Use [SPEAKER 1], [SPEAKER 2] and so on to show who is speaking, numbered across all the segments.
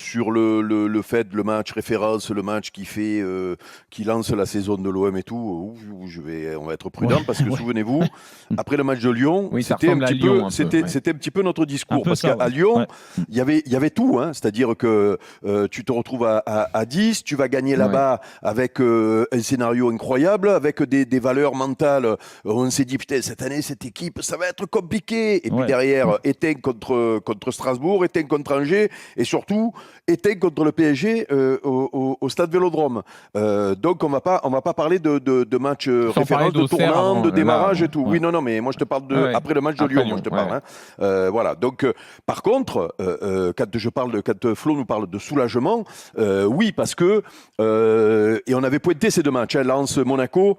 [SPEAKER 1] sur le fait, le match référence, le match qui lance la saison de l'OM et tout, on va être prudent parce que souvenez-vous, après le match de Lyon, c'était un petit peu notre discours. Parce qu'à Lyon, il y avait tout. Hein, c'est-à-dire que tu te retrouves à 10, tu vas gagner là-bas avec un scénario incroyable, avec des valeurs mentales. On s'est dit, putain, cette année, cette équipe, ça va être compliqué. Et puis derrière, éteint contre Strasbourg, éteint contre Angers, et surtout, éteint contre le PSG au stade Vélodrome. Donc, on va pas parler de match référence, de tournant, de démarrage et tout. Oui, non, mais moi, je te parle après le match de Lyon, moi, je te parle. Hein. Voilà. Donc, par contre, quand Flo nous parle de soulagement, oui, parce que, et on avait pointé ces deux matchs, hein, Lens-Monaco,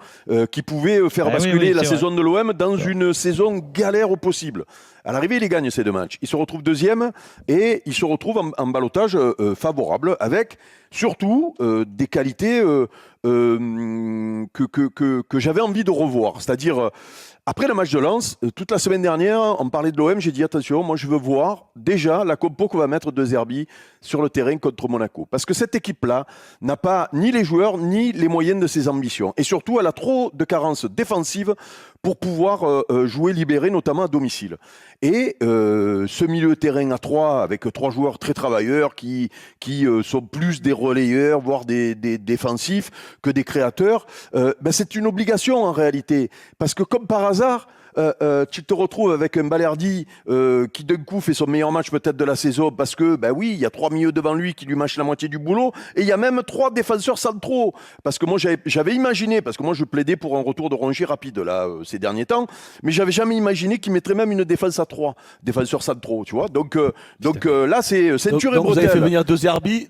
[SPEAKER 1] qui pouvaient faire basculer la saison de l'OM dans une saison galère au possible. À l'arrivée, il gagne ces deux matchs. Il se retrouve deuxième et il se retrouve en ballottage favorable avec surtout des qualités que j'avais envie de revoir. C'est-à-dire, après le match de Lens, toute la semaine dernière, on parlait de l'OM, j'ai dit attention, moi je veux voir déjà la compo qu'on va mettre de Zerbi sur le terrain contre Monaco. Parce que cette équipe-là n'a pas ni les joueurs, ni les moyens de ses ambitions. Et surtout, elle a trop de carences défensives pour pouvoir jouer libéré, notamment à domicile. Et ce milieu de terrain à 3, avec 3 joueurs très travailleurs qui sont plus des relayeurs, voire des défensifs que des créateurs, c'est une obligation en réalité. Parce que comme par hasard, tu te retrouves avec un Balerdi qui d'un coup fait son meilleur match peut-être de la saison parce que il y a 3 milieux devant lui qui lui mâchent la moitié du boulot et il y a même 3 défenseurs centraux parce que moi j'avais imaginé, parce que moi je plaidais pour un retour de Rongier rapide là ces derniers temps, mais j'avais jamais imaginé qu'il mettrait même une défense à 3 défenseurs centraux, tu vois, donc là c'est ceinture et bretelle.
[SPEAKER 2] Vous avez fait venir 2 Zerbi,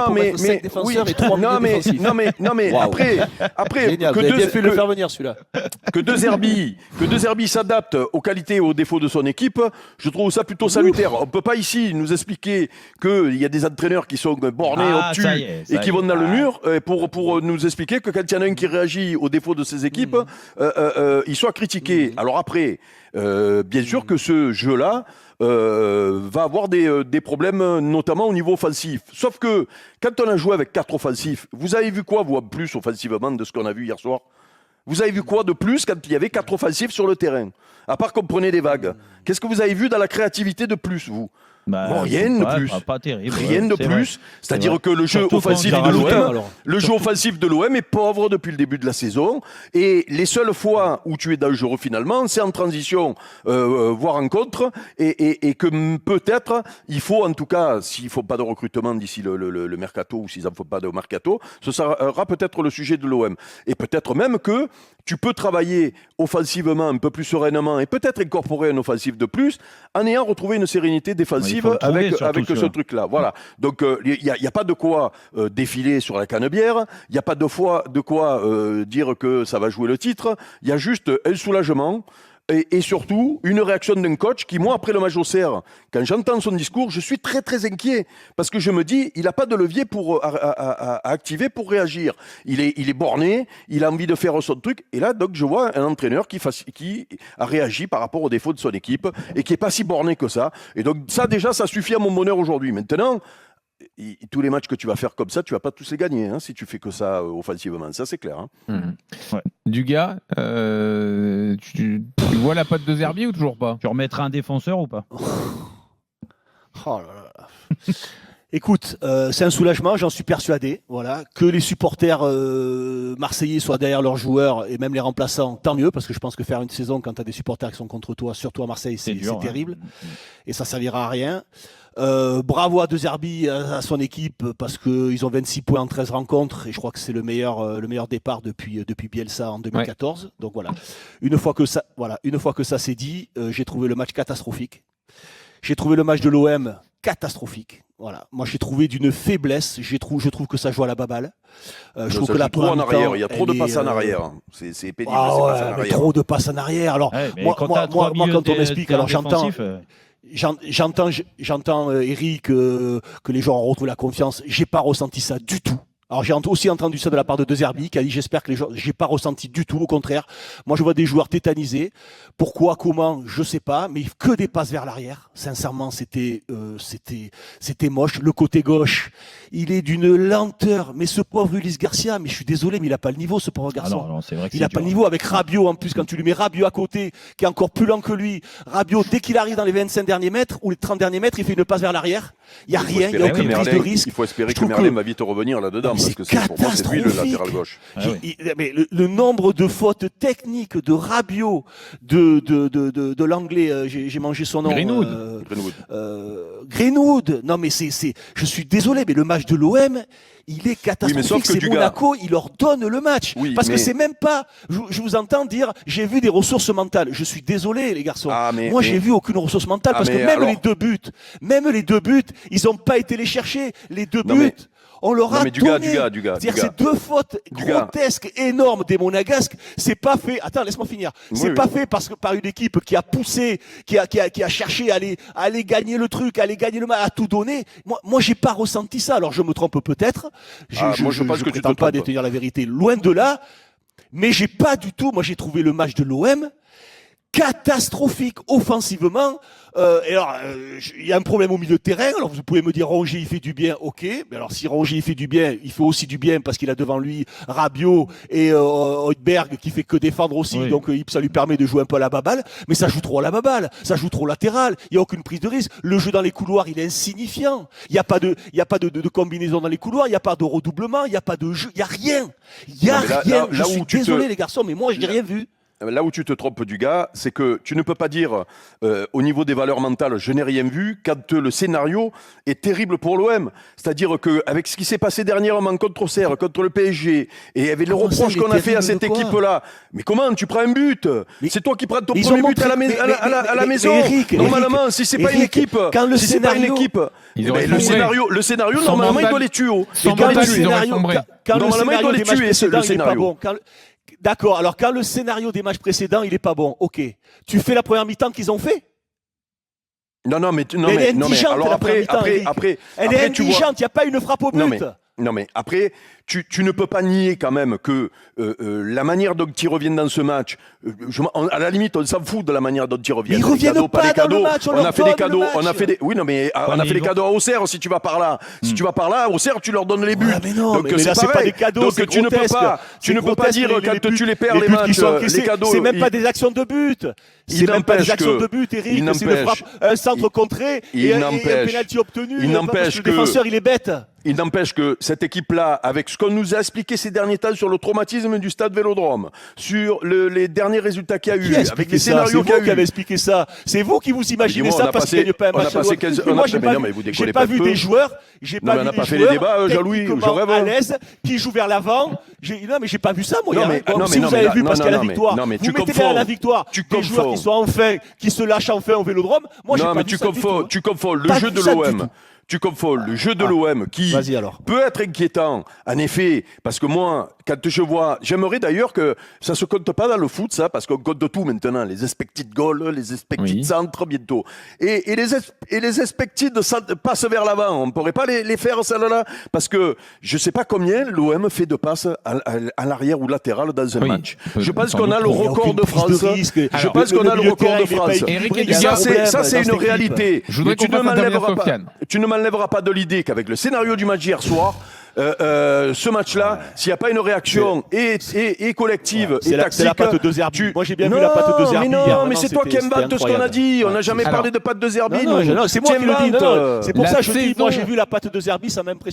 [SPEAKER 2] pour mettre 5 défenseurs et 3 milieux défensifs.
[SPEAKER 1] Non mais après
[SPEAKER 2] génial, que vous avez bien fait le faire venir celui-là.
[SPEAKER 1] Que De Zerbi s'adapte aux qualités et aux défauts de son équipe, je trouve ça plutôt salutaire. On ne peut pas ici nous expliquer qu'il y a des entraîneurs qui sont bornés, obtus et qui vont dans le mur pour nous expliquer que quand il y en a un qui réagit aux défauts de ses équipes, il soit critiqué. Alors après, bien sûr que ce jeu-là va avoir des problèmes, notamment au niveau offensif. Sauf que quand on a joué avec 4 offensifs, vous avez vu quoi, vous, en plus, offensivement, de ce qu'on a vu hier soir ? Vous avez vu quoi de plus quand il y avait 4 offensifs sur le terrain ? À part qu'on prenait des vagues. Qu'est-ce que vous avez vu dans la créativité de plus, vous ? Rien de plus.
[SPEAKER 3] Pas terrible.
[SPEAKER 1] Rien de plus. C'est-à-dire que le jeu offensif de l'OM est pauvre depuis le début de la saison. Et les seules fois où tu es dangereux finalement, c'est en transition, voire en contre. Et que peut-être, il faut en tout cas, s'il ne faut pas de recrutement d'ici le mercato ou s'ils n'en font pas de mercato, ce sera peut-être le sujet de l'OM. Et peut-être même que tu peux travailler offensivement un peu plus sereinement et peut-être incorporer un offensif de plus en ayant retrouvé une sérénité défensive avec ce truc-là. Voilà. Donc, il n'y a pas de quoi défiler sur la canebière. Il n'y a pas de quoi dire que ça va jouer le titre. Il y a juste un soulagement. Et surtout, une réaction d'un coach qui, moi, après le match d'Auxerre, quand j'entends son discours, je suis très, très inquiet. Parce que je me dis, il n'a pas de levier à activer pour réagir. Il est borné, il a envie de faire son truc. Et là, donc, je vois un entraîneur qui a réagi par rapport aux défauts de son équipe et qui n'est pas si borné que ça. Et donc, ça, déjà, ça suffit à mon bonheur aujourd'hui. Maintenant, tous les matchs que tu vas faire comme ça, tu vas pas tous les gagner si tu fais que ça offensivement, ça c'est clair.
[SPEAKER 4] Dugas, tu vois la patte de Zerbi ou toujours pas ?
[SPEAKER 3] Tu remettras un défenseur ou pas ?
[SPEAKER 2] Oh là là. Écoute, c'est un soulagement, j'en suis persuadé. Voilà, que les supporters marseillais soient derrière leurs joueurs et même les remplaçants, tant mieux, parce que je pense que faire une saison quand tu as des supporters qui sont contre toi, surtout à Marseille, c'est terrible. Et ça servira à rien. Bravo à De Zerbi, à son équipe, parce qu'ils ont 26 points en 13 rencontres, et je crois que c'est le meilleur départ depuis Bielsa en 2014. Ouais. Donc voilà. Une fois que ça s'est dit, j'ai trouvé le match catastrophique. J'ai trouvé le match de l'OM catastrophique. Voilà. Moi, j'ai trouvé d'une faiblesse. Je trouve que ça joue à la baballe.
[SPEAKER 1] Je trouve que la trop en arrière. Il y a trop de passes en arrière. C'est pénible.
[SPEAKER 2] Trop de passes en arrière. Alors, moi, quand on m'explique, alors j'entends Eric que les joueurs ont retrouvé la confiance. J'ai pas ressenti ça du tout. Alors j'ai aussi entendu ça de la part de De Zerbi qui a dit j'espère que les joueurs, j'ai pas ressenti du tout, au contraire. Moi je vois des joueurs tétanisés. Pourquoi, comment, je sais pas, mais que des passes vers l'arrière. Sincèrement, c'était moche. Le côté gauche, il est d'une lenteur. Mais ce pauvre Ulysse Garcia, mais je suis désolé, mais il a pas le niveau, ce pauvre garçon.
[SPEAKER 4] non, c'est vrai que
[SPEAKER 2] Il a pas le niveau avec Rabiot en plus. Quand tu lui mets Rabiot à côté, qui est encore plus lent que lui, Rabiot dès qu'il arrive dans les 25 derniers mètres ou les 30 derniers mètres, il fait une passe vers l'arrière. Il y a rien, il y a aucune prise de risque.
[SPEAKER 1] Il faut espérer
[SPEAKER 2] Je
[SPEAKER 1] que
[SPEAKER 2] trouve
[SPEAKER 1] Merlin
[SPEAKER 2] que-
[SPEAKER 1] va vite revenir là-dedans,
[SPEAKER 2] Mais
[SPEAKER 1] parce
[SPEAKER 2] c'est
[SPEAKER 1] que pour moi, c'est lui le latéral gauche.
[SPEAKER 4] Ah oui.
[SPEAKER 2] Mais le nombre de fautes techniques de Rabiot, de l'anglais, j'ai mangé son nom.
[SPEAKER 4] Greenwood.
[SPEAKER 2] Greenwood. Non, mais je suis désolé, mais le match de l'OM, il est catastrophique.
[SPEAKER 1] sauf que
[SPEAKER 2] C'est
[SPEAKER 1] Dugas-
[SPEAKER 2] Monaco, il leur donne le match.
[SPEAKER 1] Oui,
[SPEAKER 2] Parce que
[SPEAKER 1] mais-
[SPEAKER 2] c'est même pas, je vous entends dire, j'ai vu des ressources mentales. Je suis désolé, les garçons. Moi, j'ai vu aucune ressource mentale, parce que même les deux buts, ils ont pas été les chercher. Les deux
[SPEAKER 1] Non, mais-
[SPEAKER 2] buts. On leur a
[SPEAKER 1] Dugas,
[SPEAKER 2] donné.
[SPEAKER 1] Dugas.
[SPEAKER 2] C'est-à-dire ces deux fautes
[SPEAKER 1] Dugas.
[SPEAKER 2] grotesques, énormes des Monégasques, c'est pas fait. Attends, laisse-moi finir. C'est
[SPEAKER 1] Oui,
[SPEAKER 2] pas
[SPEAKER 1] oui.
[SPEAKER 2] fait parce que par une équipe qui a poussé, qui a cherché à aller gagner le truc, à aller gagner le match, à tout donner. Moi, j'ai pas ressenti ça. Alors je me trompe peut-être.
[SPEAKER 1] Moi, je pense que tu te
[SPEAKER 2] prétends pas
[SPEAKER 1] trompes.
[SPEAKER 2] détenir la vérité. Loin de là. Mais j'ai pas du tout. Moi, j'ai trouvé le match de l'OM catastrophique offensivement. Et alors, il y a un problème au milieu de terrain. Alors, vous pouvez me dire, Rongier, il fait du bien, ok. Mais alors, si Rongier, il fait du bien, il fait aussi du bien parce qu'il a devant lui Rabiot et Højbjerg qui fait que défendre aussi.
[SPEAKER 4] Oui.
[SPEAKER 2] Donc, ça lui permet de jouer un peu à la baballe. Mais ça joue trop à la baballe. Ça joue trop latéral. Il n'y a aucune prise de risque. Le jeu dans les couloirs, il est insignifiant. Il n'y a pas de combinaison dans les couloirs. Il n'y a pas de redoublement. Il n'y a pas de jeu. Il n'y a rien. Il n'y a
[SPEAKER 1] Non, mais là-
[SPEAKER 2] rien.
[SPEAKER 1] là-
[SPEAKER 2] Je
[SPEAKER 1] là
[SPEAKER 2] suis
[SPEAKER 1] où tu
[SPEAKER 2] désolé,
[SPEAKER 1] te-
[SPEAKER 2] les garçons, mais moi, je n'ai rien vu.
[SPEAKER 1] Là où tu te trompes du gars, c'est que tu ne peux pas dire au niveau des valeurs mentales, je n'ai rien vu, quand le scénario est terrible pour l'OM. C'est-à-dire qu'avec ce qui s'est passé dernièrement contre Auxerre, contre le PSG, et avec le
[SPEAKER 2] Comment ça,
[SPEAKER 1] reproche
[SPEAKER 2] il est
[SPEAKER 1] qu'on a fait à
[SPEAKER 2] terrible
[SPEAKER 1] cette
[SPEAKER 2] de quoi
[SPEAKER 1] équipe-là, mais comment tu prends un but?
[SPEAKER 2] Mais-
[SPEAKER 1] C'est toi qui prends ton
[SPEAKER 2] mais ils
[SPEAKER 1] premier
[SPEAKER 2] ont
[SPEAKER 1] but à la,
[SPEAKER 2] montré-
[SPEAKER 1] à la
[SPEAKER 2] mais
[SPEAKER 1] maison.
[SPEAKER 2] Eric,
[SPEAKER 1] Normalement, si c'est pas une
[SPEAKER 2] Eric,
[SPEAKER 1] équipe,
[SPEAKER 2] quand le
[SPEAKER 1] si c'est pas une
[SPEAKER 2] scénario-
[SPEAKER 1] équipe,
[SPEAKER 4] Ils
[SPEAKER 1] eh
[SPEAKER 4] auraient
[SPEAKER 1] ben,
[SPEAKER 4] sombré.
[SPEAKER 1] le scénario
[SPEAKER 4] Sans
[SPEAKER 1] normalement, il
[SPEAKER 4] mental.
[SPEAKER 1] doit les tuer.
[SPEAKER 4] Sans
[SPEAKER 1] Il doit les
[SPEAKER 4] mental,
[SPEAKER 1] tuer.
[SPEAKER 4] ils auraient sombré.
[SPEAKER 2] Quand le
[SPEAKER 1] Normalement, il
[SPEAKER 2] scénario
[SPEAKER 1] doit les
[SPEAKER 2] des matchs
[SPEAKER 1] tuer,
[SPEAKER 2] précédents,
[SPEAKER 1] le
[SPEAKER 2] il est pas
[SPEAKER 1] scénario.
[SPEAKER 2] bon. D'accord, alors quand le scénario des matchs précédents, il est pas bon, ok. Tu fais la première mi-temps qu'ils ont fait?
[SPEAKER 1] Non, mais
[SPEAKER 2] Elle est indigente,
[SPEAKER 1] alors
[SPEAKER 2] la première mi-temps, Eric.
[SPEAKER 1] après,
[SPEAKER 2] Elle est
[SPEAKER 1] tu vois-
[SPEAKER 2] indigente, il n'y a pas une frappe au but.
[SPEAKER 1] Non mais après, tu ne peux pas nier quand même que la manière dont ils reviennent dans ce match, à la limite, on s'en fout de la manière dont ils reviennent.
[SPEAKER 2] Ils
[SPEAKER 1] Les
[SPEAKER 2] reviennent
[SPEAKER 1] cadeaux,
[SPEAKER 2] pas
[SPEAKER 1] les
[SPEAKER 2] dans le
[SPEAKER 1] cadeaux.
[SPEAKER 2] match, on
[SPEAKER 1] On
[SPEAKER 2] leur
[SPEAKER 1] a fait des
[SPEAKER 2] donne
[SPEAKER 1] cadeaux,
[SPEAKER 2] le
[SPEAKER 1] on a
[SPEAKER 2] match.
[SPEAKER 1] fait des. Oui, non mais on a fait des cadeaux à Auxerre si tu vas par là. Si tu vas par là, à Auxerre, tu leur donnes les buts.
[SPEAKER 2] Ouais, mais non,
[SPEAKER 1] Donc
[SPEAKER 2] mais là, c'est pas
[SPEAKER 1] pareil.
[SPEAKER 2] des cadeaux,
[SPEAKER 1] Donc
[SPEAKER 2] c'est
[SPEAKER 1] tu ne peux
[SPEAKER 2] grotesque.
[SPEAKER 1] pas,
[SPEAKER 2] C'est
[SPEAKER 1] tu ne peux pas
[SPEAKER 2] grotesque,
[SPEAKER 1] dire quand tu les perds les
[SPEAKER 2] buts qui
[SPEAKER 1] matchs,
[SPEAKER 2] sont encaissés,
[SPEAKER 1] les cadeaux.
[SPEAKER 2] c'est même pas des actions de but. C'est
[SPEAKER 1] Il
[SPEAKER 2] même pas des
[SPEAKER 1] n'empêche
[SPEAKER 2] actions
[SPEAKER 1] que-
[SPEAKER 2] de but, Eric.
[SPEAKER 1] il
[SPEAKER 2] C'est une
[SPEAKER 1] n'empêche-
[SPEAKER 2] frappe, un centre contré
[SPEAKER 1] il
[SPEAKER 2] et un
[SPEAKER 1] n'empêche-
[SPEAKER 2] pénalty obtenu.
[SPEAKER 1] il
[SPEAKER 2] parce
[SPEAKER 1] n'empêche
[SPEAKER 2] le
[SPEAKER 1] que-
[SPEAKER 2] défenseur, il est bête.
[SPEAKER 1] Il n'empêche que cette équipe-là, avec ce qu'on nous a expliqué ces derniers temps sur le traumatisme du stade Vélodrome, sur les derniers résultats qu'il y a
[SPEAKER 2] Qui
[SPEAKER 1] eu,
[SPEAKER 2] a
[SPEAKER 1] avec
[SPEAKER 2] expliqué
[SPEAKER 1] les
[SPEAKER 2] ça?
[SPEAKER 1] scénarios
[SPEAKER 2] C'est
[SPEAKER 1] qu'il y a
[SPEAKER 2] vous qui avez
[SPEAKER 1] eu.
[SPEAKER 2] expliqué ça. C'est vous qui vous imaginez
[SPEAKER 1] Dis-moi,
[SPEAKER 2] ça
[SPEAKER 1] on a
[SPEAKER 2] parce qu'il
[SPEAKER 1] passé-
[SPEAKER 2] ne gagne pas un
[SPEAKER 1] on a
[SPEAKER 2] match.
[SPEAKER 1] passé
[SPEAKER 2] à
[SPEAKER 1] 15
[SPEAKER 2] l'OM.
[SPEAKER 1] on
[SPEAKER 2] Moi,
[SPEAKER 1] a-
[SPEAKER 2] j'ai
[SPEAKER 1] mais
[SPEAKER 2] pas
[SPEAKER 1] non,
[SPEAKER 2] vu-
[SPEAKER 1] mais vous
[SPEAKER 2] j'ai
[SPEAKER 1] décollez
[SPEAKER 2] pas
[SPEAKER 1] pas
[SPEAKER 2] vu
[SPEAKER 1] peu.
[SPEAKER 2] des joueurs. J'ai
[SPEAKER 1] Non,
[SPEAKER 2] pas
[SPEAKER 1] mais on
[SPEAKER 2] vu
[SPEAKER 1] n'a
[SPEAKER 2] des
[SPEAKER 1] pas fait les
[SPEAKER 2] joueurs
[SPEAKER 1] débats, Jean-Louis, je
[SPEAKER 2] techniquement
[SPEAKER 1] rêve.
[SPEAKER 2] à l'aise, qui jouent vers l'avant. Non, mais j'ai pas vu ça, moi.
[SPEAKER 1] Non,
[SPEAKER 2] hier.
[SPEAKER 1] mais-
[SPEAKER 2] Bon,
[SPEAKER 1] non,
[SPEAKER 2] si
[SPEAKER 1] mais
[SPEAKER 2] vous
[SPEAKER 1] non, mais
[SPEAKER 2] avez
[SPEAKER 1] là-
[SPEAKER 2] vu
[SPEAKER 1] non,
[SPEAKER 2] parce
[SPEAKER 1] non,
[SPEAKER 2] qu'il y a la
[SPEAKER 1] non, mais-
[SPEAKER 2] victoire,
[SPEAKER 1] non, mais
[SPEAKER 2] vous
[SPEAKER 1] tu
[SPEAKER 2] mettez
[SPEAKER 1] confonds.
[SPEAKER 2] derrière la victoire
[SPEAKER 1] Tu
[SPEAKER 2] des joueurs
[SPEAKER 1] confonds.
[SPEAKER 2] qui sont enfin, qui se lâchent enfin au Vélodrome. Moi, j'ai
[SPEAKER 1] Non,
[SPEAKER 2] pas
[SPEAKER 1] mais
[SPEAKER 2] vu
[SPEAKER 1] tu
[SPEAKER 2] ça du
[SPEAKER 1] confonds,
[SPEAKER 2] tout.
[SPEAKER 1] tu confonds le
[SPEAKER 2] Pas
[SPEAKER 1] jeu
[SPEAKER 2] vu
[SPEAKER 1] de
[SPEAKER 2] ça du
[SPEAKER 1] l'OM.
[SPEAKER 2] tout.
[SPEAKER 1] Tu confonds le jeu de l'OM qui
[SPEAKER 2] Vas-y, alors.
[SPEAKER 1] peut être inquiétant, en effet, parce que moi, quand je vois, j'aimerais d'ailleurs que ça se compte pas dans le foot, ça, parce qu'on compte tout maintenant, les expected goals, les expected
[SPEAKER 4] Oui.
[SPEAKER 1] centres bientôt, et les expected passes vers l'avant, on pourrait pas les faire celles-là, parce que je sais pas combien l'OM fait de passes à l'arrière ou latéral dans un
[SPEAKER 4] Oui,
[SPEAKER 1] match.
[SPEAKER 4] peut-
[SPEAKER 1] Je pense
[SPEAKER 4] sans
[SPEAKER 1] qu'on a
[SPEAKER 4] doute.
[SPEAKER 1] le
[SPEAKER 2] Il y a
[SPEAKER 1] record
[SPEAKER 2] aucune
[SPEAKER 1] de
[SPEAKER 2] prise
[SPEAKER 1] France.
[SPEAKER 2] de risque.
[SPEAKER 1] Je
[SPEAKER 2] Alors,
[SPEAKER 1] pense qu'on a le
[SPEAKER 2] milieu de
[SPEAKER 1] record
[SPEAKER 2] terrain,
[SPEAKER 1] de
[SPEAKER 2] il est pas
[SPEAKER 1] France.
[SPEAKER 2] équilibré.
[SPEAKER 4] Eric,
[SPEAKER 2] Il y a
[SPEAKER 4] il y a
[SPEAKER 2] un
[SPEAKER 1] Ça,
[SPEAKER 2] problème
[SPEAKER 1] c'est
[SPEAKER 2] dans
[SPEAKER 1] une
[SPEAKER 2] cette équipe.
[SPEAKER 1] réalité.
[SPEAKER 4] Je voudrais
[SPEAKER 1] Mais tu
[SPEAKER 4] qu'on
[SPEAKER 1] ne
[SPEAKER 4] fasse intervenir
[SPEAKER 1] m'enlèveras pas,
[SPEAKER 4] Sofiane.
[SPEAKER 1] tu ne m'enlèveras pas de l'idée qu'avec le scénario du match d'hier soir, ce match-là, s'il n'y a pas une réaction et collective et
[SPEAKER 2] C'est la
[SPEAKER 1] tactique...
[SPEAKER 2] patte de Zerbi. Moi, j'ai bien vu
[SPEAKER 1] Non,
[SPEAKER 2] la patte de Zerbi.
[SPEAKER 1] mais non,
[SPEAKER 2] hier.
[SPEAKER 1] mais c'est toi qui
[SPEAKER 2] c'était
[SPEAKER 1] inventes ce qu'on a
[SPEAKER 2] incroyable.
[SPEAKER 1] dit. On n'a jamais
[SPEAKER 4] Alors-
[SPEAKER 1] parlé de patte de Zerbi.
[SPEAKER 2] Non,
[SPEAKER 1] nous.
[SPEAKER 2] non, c'est moi
[SPEAKER 1] Tu
[SPEAKER 2] qui le dis.
[SPEAKER 1] inventes.
[SPEAKER 2] Non, non, c'est pour
[SPEAKER 4] La
[SPEAKER 2] ça que je dis, moi
[SPEAKER 4] saison-
[SPEAKER 2] j'ai vu la patte de Zerbi, ça m'a impressionné.